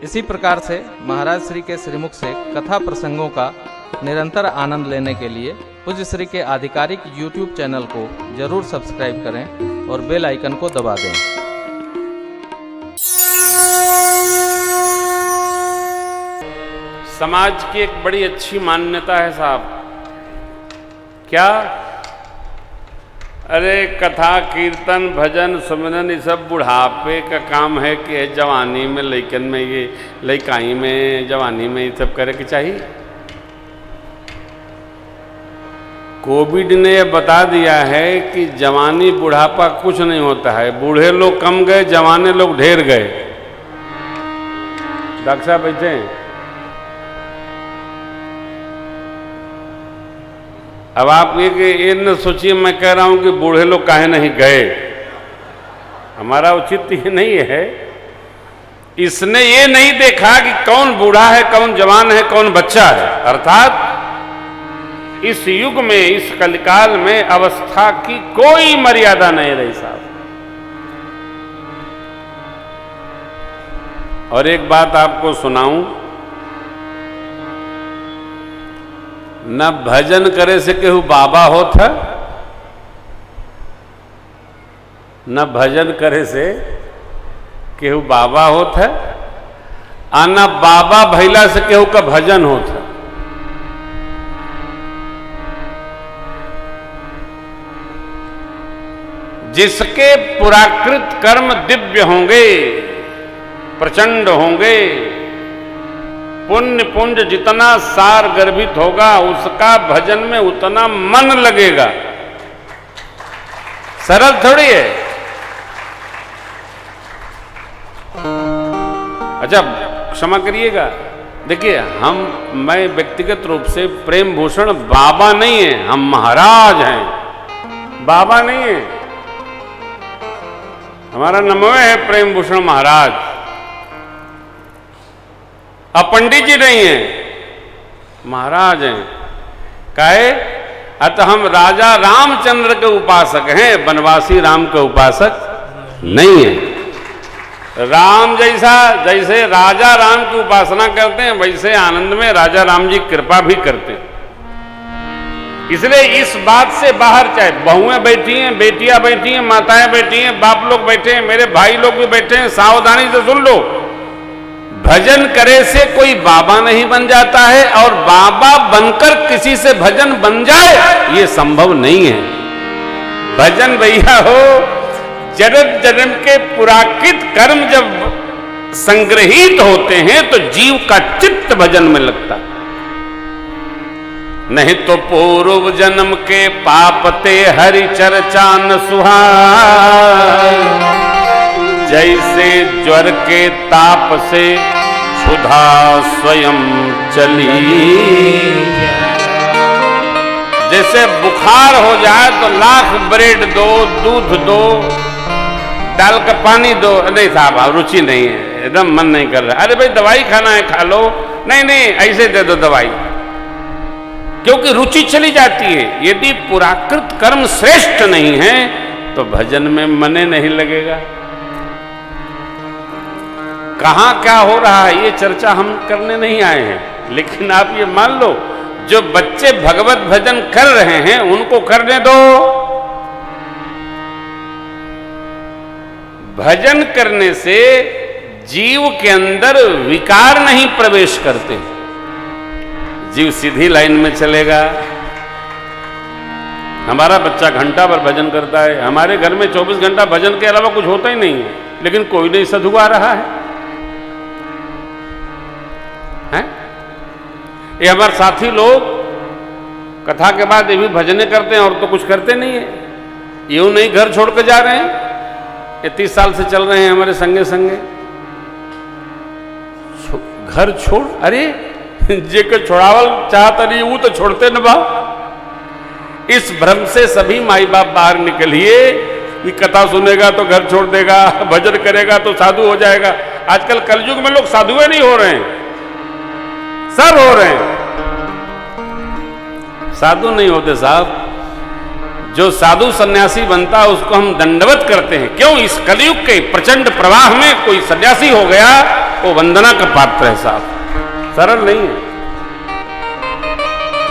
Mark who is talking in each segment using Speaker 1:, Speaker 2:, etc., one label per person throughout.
Speaker 1: इसी प्रकार से महाराज श्री के श्रीमुख से कथा प्रसंगों का निरंतर आनंद लेने के लिए पूज्य श्री के आधिकारिक YouTube चैनल को जरूर सब्सक्राइब करें और बेल आइकन को दबा दें।
Speaker 2: समाज की एक बड़ी अच्छी मान्यता है साहब, क्या? अरे कथा कीर्तन भजन सुमिरन ये सब बुढ़ापे का काम है कि जवानी में लइकन में ये लइकाई में जवानी में ये सब करे के चाहिए। कोविड ने बता दिया है कि जवानी बुढ़ापा कुछ नहीं होता है। बूढ़े लोग कम गए, जवाने लोग ढेर गए। डॉक्टर साहब बैठे हैं। अब आप ये न सोचिए मैं कह रहा हूं कि बूढ़े लोग काहे नहीं गए, हमारा उचित ये नहीं है। इसने ये नहीं देखा कि कौन बूढ़ा है, कौन जवान है, कौन बच्चा है। अर्थात इस युग में, इस कलिकाल में अवस्था की कोई मर्यादा नहीं रही साहब। और एक बात आपको सुनाऊं, न भजन करे से केहू बाबा होत है, न भजन करे से केहू बाबा होत है, और न बाबा भैला से केहू का भजन होत है। जिसके पुराकृत कर्म दिव्य होंगे, प्रचंड होंगे, पुण्य पुंज जितना सार गर्भित होगा उसका भजन में उतना मन लगेगा। सरल थोड़ी है। अच्छा क्षमा करिएगा, देखिए मैं व्यक्तिगत रूप से प्रेम भूषण बाबा नहीं है, हम महाराज हैं, बाबा नहीं है। हमारा नमवे है प्रेम भूषण महाराज। अब पंडित जी नहीं है, महाराज हैं। काहे? अतः हम राजा रामचंद्र के उपासक हैं, वनवासी राम के उपासक नहीं है। राम जैसे राजा राम की उपासना करते हैं, वैसे आनंद में राजा राम जी कृपा भी करते हैं। इसलिए इस बात से बाहर, चाहे बहुएं बैठी हैं, बेटियां बैठी हैं, माताएं बैठी हैं, बाप लोग बैठे हैं, मेरे भाई लोग भी बैठे हैं, सावधानी से सुन लो। भजन करे से कोई बाबा नहीं बन जाता है, और बाबा बनकर किसी से भजन बन जाए ये संभव नहीं है। भजन भैया हो, जन्म जन्म के पुराकृत कर्म जब संग्रहित होते हैं तो जीव का चित्त भजन में लगता। नहीं तो पूर्व जन्म के पापते हरि चर्चा न सुहाए, जैसे ज्वर के ताप से सुधा स्वयं चली। जैसे बुखार हो जाए तो लाख ब्रेड दो, दूध दो, डाल कर पानी दो। नहीं साहब रुचि नहीं है, एकदम मन नहीं कर रहा। अरे भाई दवाई खाना है खा लो। नहीं ऐसे दे दो दवाई, क्योंकि रुचि चली जाती है। यदि पुराकृत कर्म श्रेष्ठ नहीं है तो भजन में मने नहीं लगेगा। कहां क्या हो रहा है ये चर्चा हम करने नहीं आए हैं, लेकिन आप ये मान लो जो बच्चे भगवत भजन कर रहे हैं उनको करने दो। भजन करने से जीव के अंदर विकार नहीं प्रवेश करते, जीव सीधी लाइन में चलेगा। हमारा बच्चा घंटा भर भजन करता है, हमारे घर में 24 घंटा भजन के अलावा कुछ होता ही नहीं है, लेकिन कोई नहीं साधु आ रहा है। ये हमारे साथी लोग कथा के बाद ये भी भजने करते हैं और तो कुछ करते नहीं है। यूं नहीं घर छोड़ कर जा रहे हैं, ये 30 साल से चल रहे हैं हमारे संगे संगे। घर छोड़, अरे जे के छोड़ावल चाहता नहीं वो तो छोड़ते न बा। इस भ्रम से सभी माई बाप बाहर निकलिए कि कथा सुनेगा तो घर छोड़ देगा, भजन करेगा तो साधु हो जाएगा। आजकल कलयुग में लोग साधुए नहीं हो रहे हैं, सब हो रहे हैं, साधु नहीं होते साहब। जो साधु सन्यासी बनता है उसको हम दंडवत करते हैं। क्यों? इस कलयुग के प्रचंड प्रवाह में कोई सन्यासी हो गया, को वंदना का पात्र है साहब, सरल नहीं है।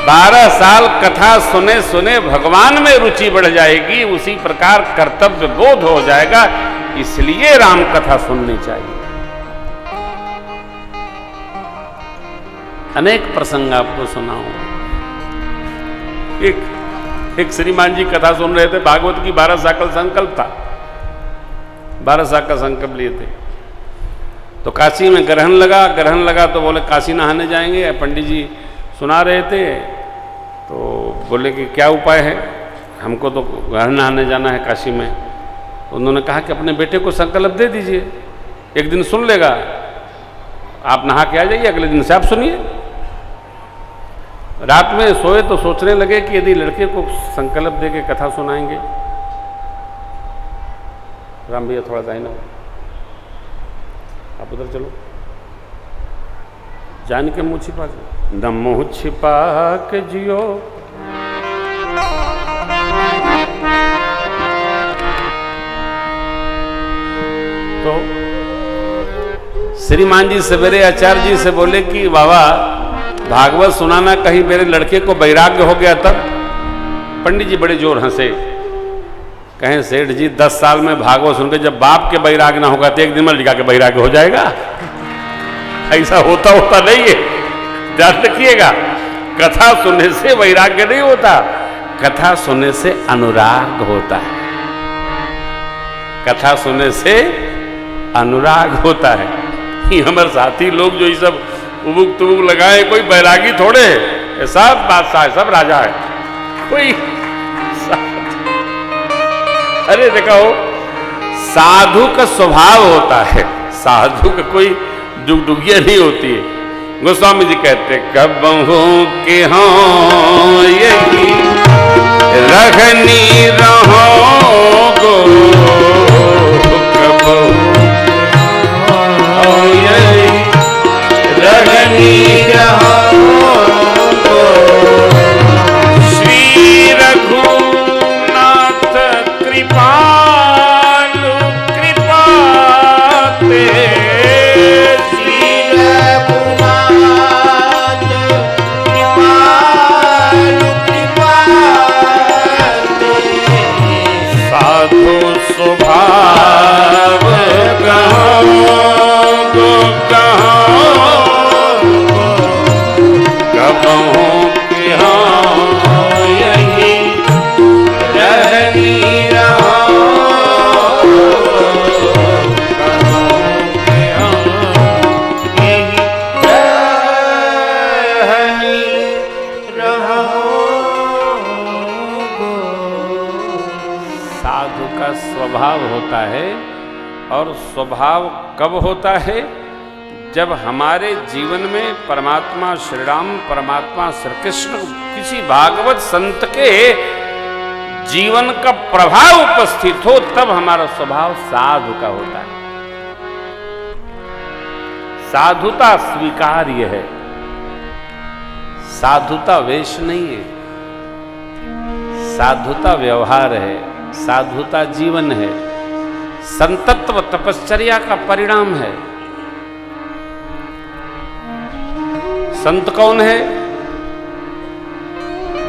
Speaker 2: 12 साल कथा सुने सुने भगवान में रुचि बढ़ जाएगी, उसी प्रकार कर्तव्य बोध हो जाएगा, इसलिए राम कथा सुननी चाहिए। अनेक प्रसंग आपको सुनाऊं। एक श्रीमान जी कथा सुन रहे थे, भागवत की 12 साल का संकल्प था, 12 साल का संकल्प लिए थे। तो काशी में ग्रहण लगा तो बोले काशी नहाने जाएंगे। पंडित जी सुना रहे थे तो बोले कि क्या उपाय है, हमको तो ग्रहण नहाने जाना है काशी में। उन्होंने कहा कि अपने बेटे को संकल्प दे दीजिए, एक दिन सुन लेगा, आप नहा के आ जाइए, अगले दिन से आप सुनिए। रात में सोए तो सोचने लगे कि यदि लड़के को संकल्प दे के कथा सुनाएंगे। राम भैया थोड़ा सा ना, आप उधर चलो, जान के मुंह छिपा के, न मुंह छिपा के जियो तो श्रीमान जी सवेरे आचार्य जी से बोले कि बाबा भागवत सुनाना, कहीं मेरे लड़के को वैराग्य हो गया तब। पंडित जी बड़े जोर हंसे, कहें सेठ जी 10 साल में भागवत सुनकर जब बाप के वैराग्य ना होगा तो एक दिन में लड़का के वैराग्य हो जाएगा? ऐसा होता नहीं है, ध्यान रखिएगा। कथा सुनने से वैराग्य नहीं होता, कथा सुनने से अनुराग होता है, कथा सुनने से अनुराग होता है। ये हमारे साथी लोग जो ये सब उबुक तुबुक लगाए, कोई बैरागी थोड़े है, सब बादशाह है, सब राजा है, कोई अरे देखो साधु का स्वभाव होता है, साधु का कोई डुगडुगिया नहीं होती है। गोस्वामी जी कहते कबहू के हों यही रखनी रहो गो, कबहू यही रखनी रहो गो। श्री रघुनाथ कृपालु कृपाते, स्वभाव कहो गो कबहू के हों यही रहनी रहो, कबहू के हों यही रहनी रहो। साधु का स्वभाव होता है, और स्वभाव कब होता है? जब हमारे जीवन में परमात्मा श्री राम, परमात्मा श्री कृष्ण, किसी भागवत संत के जीवन का प्रभाव उपस्थित हो, तब हमारा स्वभाव साधु का होता है। साधुता स्वीकार्य है, साधुता वेश नहीं है, साधुता व्यवहार है, साधुता जीवन है, संतत्व तपश्चर्या का परिणाम है। संत कौन है?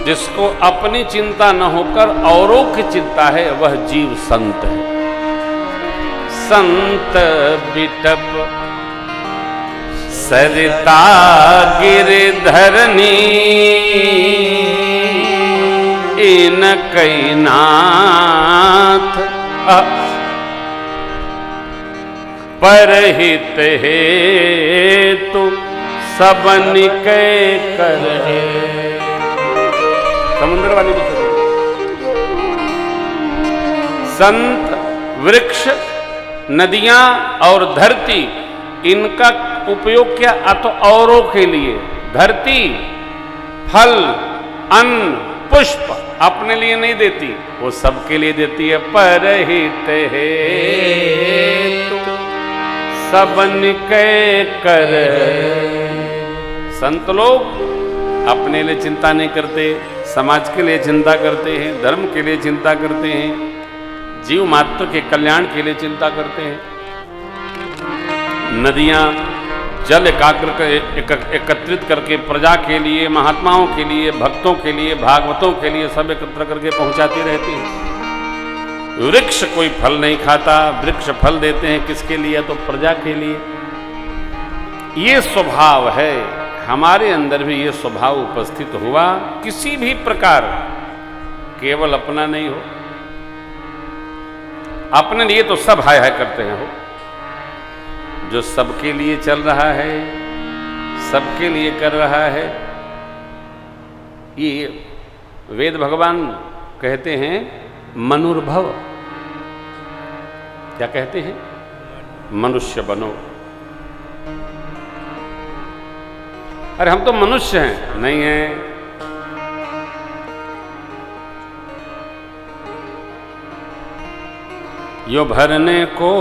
Speaker 2: जिसको अपनी चिंता न होकर औरों की चिंता है, वह जीव संत है। संत बिटप सरिता गिरधरनी, इन कई नाथ परहित हेतु सबन के करे। समुद्र वाली संत, वृक्ष, नदियां और धरती, इनका उपयोग क्या? तो औरों के लिए। धरती फल, अन्न, पुष्प अपने लिए नहीं देती, वो सबके लिए देती है। परहित हेतु सबन के कर। संत लोग अपने लिए चिंता नहीं करते, समाज के लिए चिंता करते हैं, धर्म के लिए चिंता करते हैं, जीव मात्र के कल्याण के लिए चिंता करते हैं। नदियां जल एकत्रित करके प्रजा के लिए, महात्माओं के लिए, भक्तों के लिए, भागवतों के लिए सब एकत्र करके पहुंचाती रहती है। वृक्ष कोई फल नहीं खाता, वृक्ष फल देते हैं किसके लिए? तो प्रजा के लिए। ये स्वभाव है, हमारे अंदर भी ये स्वभाव उपस्थित हुआ, किसी भी प्रकार केवल अपना नहीं हो। अपने लिए तो सब हाय हाय करते हैं हो, जो सबके लिए चल रहा है, सबके लिए कर रहा है, ये वेद भगवान कहते हैं मनुर्भव। क्या कहते हैं? मनुष्य बनो। अरे हम तो मनुष्य हैं, नहीं है। यो भरने को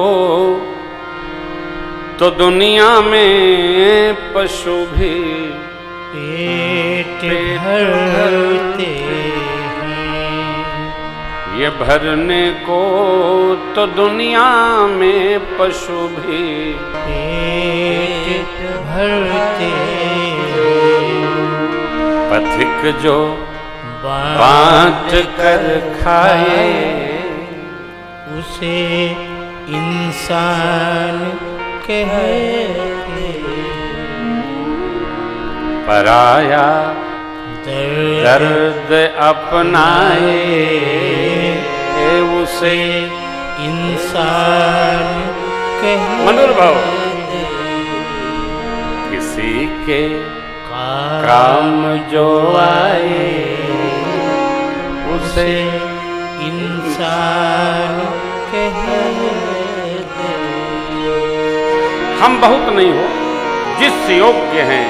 Speaker 2: तो दुनिया में पशु भी
Speaker 3: पेट भरते हैं।
Speaker 2: ये भरने को तो दुनिया में पशु भी
Speaker 3: पेट भरते
Speaker 2: पथिक जो बांट कर खाए
Speaker 3: उसे इंसान कहते।
Speaker 2: पराया दर्द अपनाए उसे
Speaker 3: इंसान कहते।
Speaker 2: मनुर्भव। किसी के काम जो आए उसे
Speaker 3: इंसान कहते।
Speaker 2: हम बहुत नहीं हो, जिस योग्य हैं,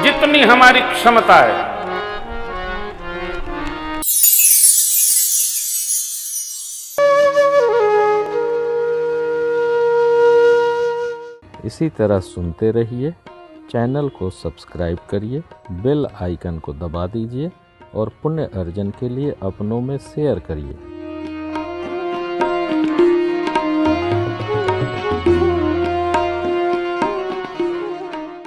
Speaker 2: जितनी हमारी क्षमता है।
Speaker 1: इसी तरह सुनते रहिए, चैनल को सब्सक्राइब करिए, बेल आइकन को दबा दीजिए और पुण्य अर्जन के लिए अपनों में शेयर करिए।